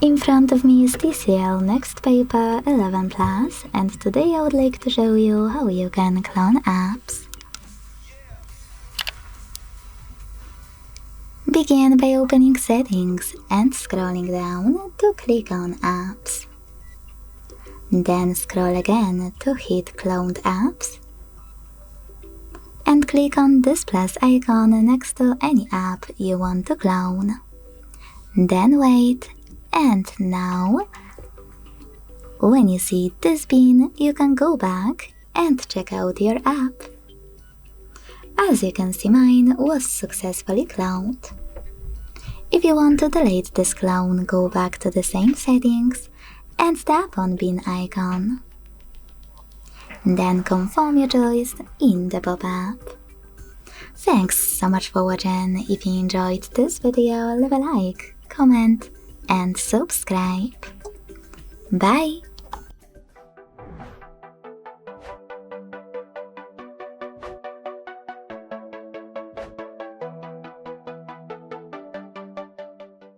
In front of me is TCL NXTpaper 11 Plus, and today I would like to show you how you can clone apps. Begin by opening Settings and scrolling down to click on Apps. Then scroll again to hit Cloned Apps and click on this plus icon next to any app you want to clone. Then wait, and now, when you see this bin, you can go back and check out your app. As you can see, mine was successfully cloned. If you want to delete this clone, go back to the same settings and tap on bin icon. Then confirm your choice in the pop-up. Thanks so much for watching. If you enjoyed this video, leave a like, comment and subscribe. Bye!